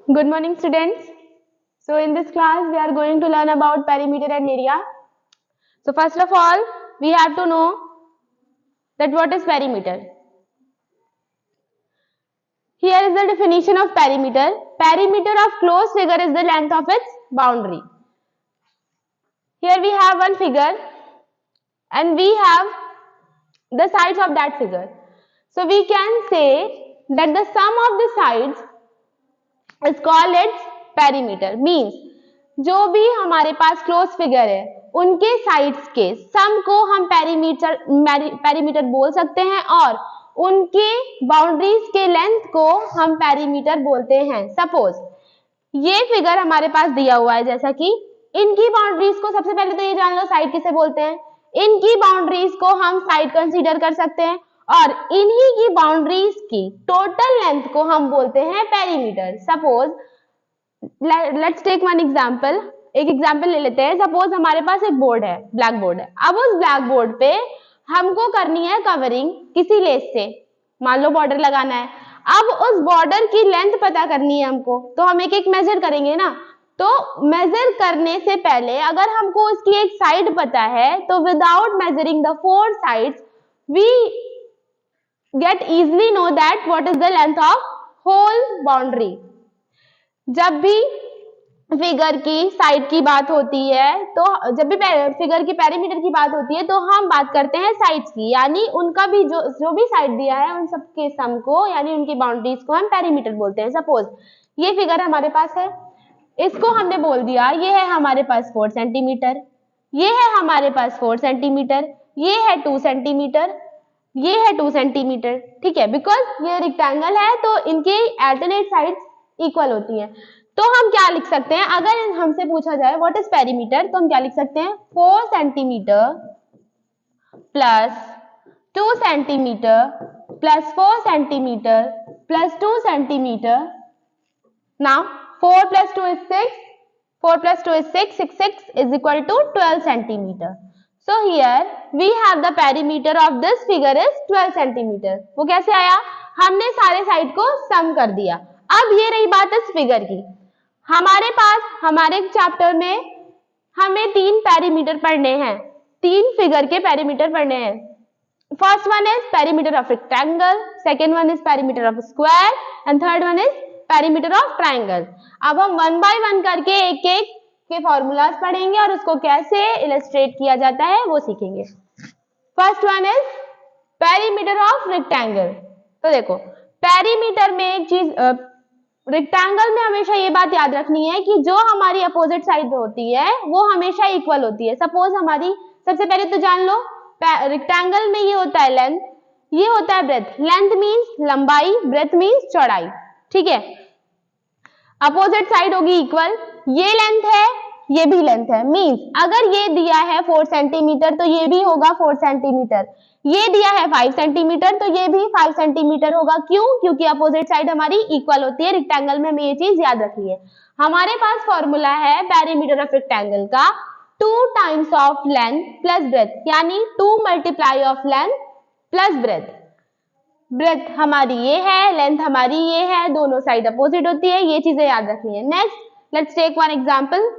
Good morning, students. So in this class, we are going to learn about perimeter and area. So first of all, we have to know that what is perimeter. Here is the definition of perimeter. Perimeter of closed figure is the length of its boundary. Here we have one figure and we have the sides of that figure. So we can say that the sum of the sides is called its perimeter. Means जो भी हमारे पास close figure है उनके sides के सम को हम perimeter बोल सकते हैं और उनके बाउंड्रीज के लेंथ को हम पेरीमीटर बोलते हैं. सपोज ये फिगर हमारे पास दिया हुआ है, जैसा कि इनकी बाउंड्रीज को सबसे पहले तो ये जान लो साइड किसे बोलते हैं. इनकी बाउंड्रीज को हम साइड कंसीडर कर सकते हैं और इन्हीं की बाउंड्रीज की टोटल लेंथ को हम बोलते हैं perimeter. Suppose let's take one example. एक एग्जांपल ले लेते हैं. सपोज हमारे पास एक बोर्ड है, ब्लैक बोर्ड है. अब उस ब्लैक बोर्ड पे हमको करनी है कवरिंग किसी लेस से. मान लो बॉर्डर लगाना है. अब उस बॉर्डर की लेंथ पता करनी है हमको, तो हम एक एक मेजर करेंगे ना. तो मेजर करने से पहले अगर हमको उसकी एक साइड पता है तो without measuring the four sides we get easily know that what is the length of whole boundary. जब भी फिगर की साइड की बात होती है तो जब भी फिगर की पेरीमीटर की बात होती है तो हम बात करते हैं साइड्स की, यानी उनका भी जो भी साइड दिया है उन सब के सम को यानी उनकी बाउंड्रीज को हम पेरीमीटर बोलते हैं. सपोज ये फिगर हमारे पास है, इसको हमने बोल दिया ये है हमारे पास 4 सेंटीमीटर, ये है हमारे पास 4 सेंटीमीटर, ये है 2 सेंटीमीटर, ये है 2 सेंटीमीटर. ठीक है, बिकॉज ये रेक्टेंगल है तो इनके अल्टरनेट साइड्स इक्वल होती हैं. तो हम क्या लिख सकते हैं, अगर हमसे पूछा जाए व्हाट इज पेरीमीटर तो हम क्या लिख सकते हैं 4 centimetre plus 2 centimetre plus 4 centimetre plus 2 centimetre. Now 4 plus 2 is 6, 4 plus 2 is 6, 6 is equal to 12 centimeter. So here we have the perimeter of this figure is 12 centimeter. वो कैसे आया, हमने सारे साइड को सम कर दिया. अब ये रही बात इस फिगर की. हमारे पास हमारे चैप्टर में हमें 3 पेरीमीटर पढ़ने हैं, 3 फिगर के पेरीमीटर पढ़ने हैं. First one is perimeter of rectangle, second one is perimeter of square and third one is perimeter of triangle. अब हम वन बाय वन करके एक एक के फॉर्मूलाज पढ़ेंगे और उसको कैसे इलस्ट्रेट किया जाता है वो सीखेंगे. First one is perimeter of rectangle. तो देखो पेरीमीटर में एक चीज, रेक्टेंगल में हमेशा ये बात याद रखनी है कि जो हमारी अपोजिट साइड होती है वो हमेशा इक्वल होती है. सपोज हमारी सबसे पहले तो जान लो रेक्टेंगल में ये होता है लेंथ, ये होता है ब्रेथ. लेंथ मींस लंबाई, ब्रेथ मींस चौड़ाई. ठीक है, अपोजिट साइड होगी इक्वल. ये लेंथ है, ये भी लेंथ है. मींस अगर ये दिया है 4 सेंटीमीटर तो ये भी होगा 4 सेंटीमीटर. ये दिया है 5 सेंटीमीटर तो ये भी 5 सेंटीमीटर होगा. क्यों? क्योंकि अपोजिट साइड हमारी इक्वल होती है. रेक्टेंगल में हमें ये चीज याद रखनी है. हमारे पास फॉर्मूला है पेरीमीटर ऑफ रेक्टेंगल का 2 times of length plus breadth, यानी 2 multiply of length plus breadth. Breadth हमारी ये है, लेंथ हमारी ये है, दोनों साइड अपोजिट होती है. ये चीजें याद रखनी है. Next let's take one example.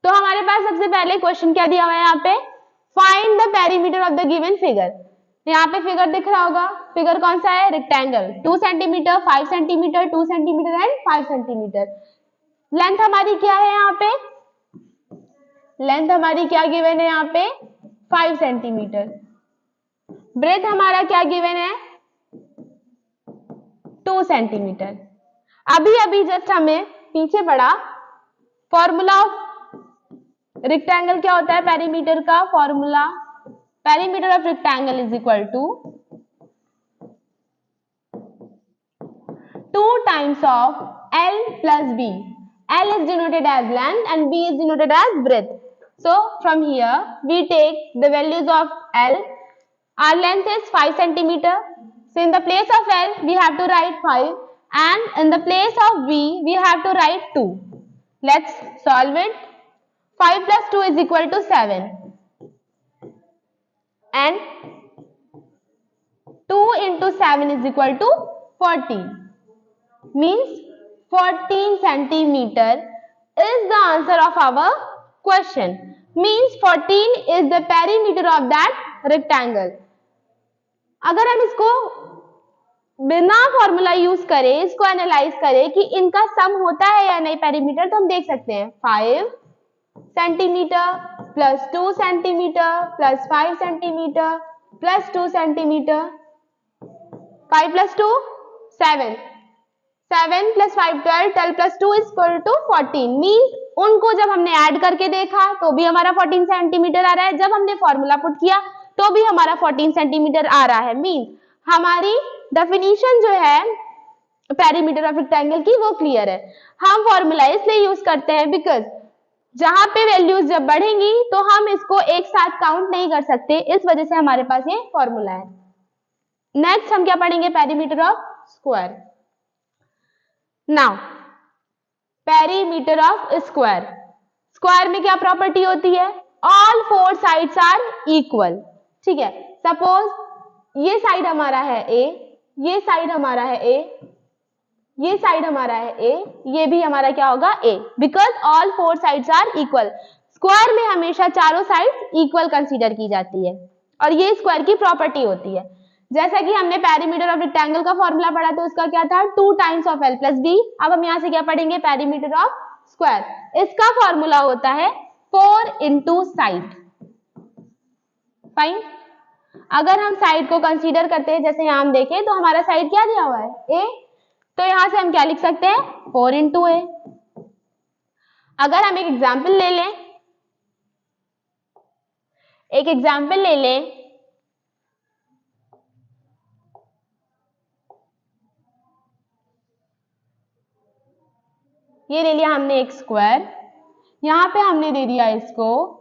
तो हमारे पास सबसे पहले क्वेश्चन क्या दिया हुआ है यहाँ पे, find the perimeter of the given figure. यहाँ पे फिगर दिख रहा होगा. फिगर कौन सा है, rectangle. 2 centimetre, 5 centimetre, 2 centimetre and 5 centimetre. Length हमारी क्या है यहाँ पे, लेंथ हमारी क्या गिवन है यहाँ पे 5 सेंटीमीटर. ब्रेथ हमारा क्या गिवन है 2 सेंटीमीटर. अभी अभी जस्ट हमें पीछे पड़ा फॉर्मूला ऑफ रेक्टेंगल क्या होता है, पेरीमीटर का formula, perimeter of rectangle is equal to 2 times of L plus B. L is denoted as length and B is denoted as breadth. So from here we take the values of L. Our length is 5 centimeter. So in the place of L we have to write 5 and in the place of B we have to write 2. Let's solve it. 5 plus 2 is equal to 7 and 2 into 7 is equal to 40. Means 14 centimeter is the answer of our question. Means 14 is the perimeter of that rectangle. अगर हम इसको बिना formula use करें, इसको analyse करें कि इनका सम होता है या नहीं पेरीमीटर, तो हम देख सकते हैं 5 centimetre plus 2 centimetre plus 5 centimetre plus 2 centimetre, 5 plus 2 7, 7 plus 5 12, 12 plus 2 is equal to 14। Means उनको जब हमने ऐड करके देखा तो भी हमारा 14 सेंटीमीटर आ रहा है, जब हमने फॉर्मूला पुट किया तो भी हमारा 14 सेंटीमीटर आ रहा है। मीन्स हमारी डेफिनेशन जो है पेरीमीटर ऑफ रेक्टेंगल की वो क्लियर है। हम फॉर्मूला इसलिए यूज करते हैं बिकॉज जहां पे वैल्यूज जब बढ़ेंगी तो हम इसको एक साथ काउंट नहीं कर सकते, इस वजह से हमारे पास ये फॉर्मूला है। नेक्स्ट हम क्या पढ़ेंगे, perimeter of square. Now perimeter of square, square में क्या प्रॉपर्टी होती है, all four sides are equal. ठीक है, सपोज ये साइड हमारा है ए, ये साइड हमारा है ए, ये साइड हमारा है ए, ये भी हमारा क्या होगा ए, because all four sides are equal. Square में हमेशा चारों साइड्स इक्वल कंसीडर की जाती है और ये स्क्वायर की प्रॉपर्टी होती है। जैसा कि हमने पेरीमीटर ऑफ रेक्टेंगल का फॉर्मूला पढ़ा था, उसका क्या था 2 times of l plus B. अब हम यहां से क्या पढ़ेंगे, पेरीमीटर ऑफ स्क्वायर, इसका फॉर्मूला होता है 4 इंटू साइड। फाइन, अगर हम साइड को कंसीडर करते हैं, जैसे यहां हम देखें तो हमारा साइड क्या दिया हुआ है ए, तो यहां से हम क्या लिख सकते हैं 4 इंटू ए। अगर हम एक एग्जाम्पल ले लें, एक एग्जाम्पल ले लें, ये ले लिया हमने एक स्क्वायर, यहां पे हमने दे दिया इसको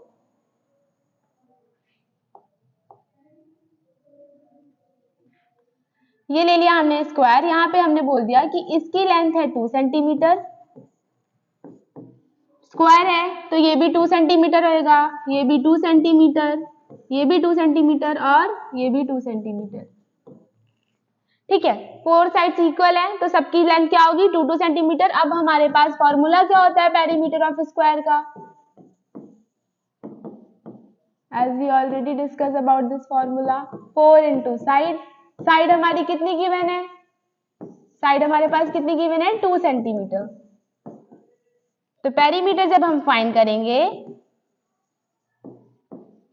ये ले लिया हमने स्क्वायर, यहां पे हमने बोल दिया कि इसकी लेंथ है 2 सेंटीमीटर, स्क्वायर है तो ये भी 2 सेंटीमीटर होगा, ये भी 2 सेंटीमीटर, ये भी 2 सेंटीमीटर और ये भी 2 सेंटीमीटर। ठीक है, फोर साइड्स इक्वल है तो सबकी लेंथ क्या होगी 2 सेंटीमीटर। अब हमारे पास फॉर्मूला क्या होता है पेरीमीटर ऑफ स्क्वायर का, as we already discuss about this formula, 4 into side. Side हमारी कितनी गिवन है, साइड हमारे पास कितनी गिवन है 2 सेंटीमीटर। तो पेरीमीटर जब हम फाइंड करेंगे,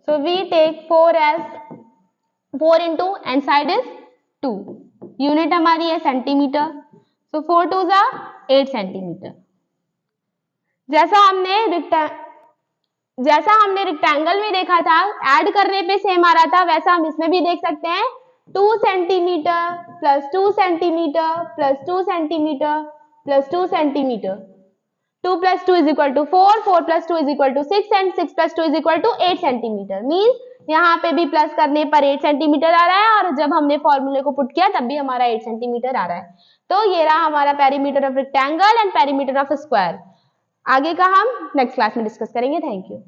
so we take 4 as 4 into and side is 2, unit हमारी है सेंटीमीटर, सो 4 2 जा 8 सेंटीमीटर। जैसा हमने रेक्टेंगल में देखा था, ऐड करने पे सेम आ रहा था, वैसा हम इसमें भी देख सकते हैं 2 centimetre plus 2 centimetre plus 2 centimetre plus 2 centimetre, 2 plus 2 is equal to 4, 4 plus 2 is equal to 6 and 6 plus 2 is equal to 8 centimetre. Means यहाँ पे भी प्लस करने पर 8 सेंटीमीटर आ रहा है और जब हमने फॉर्मूले को पुट किया तब भी हमारा 8 सेंटीमीटर आ रहा है। तो ये रहा हमारा perimeter of rectangle and perimeter of square. आगे का हम नेक्स्ट क्लास में डिस्कस करेंगे। Thank you.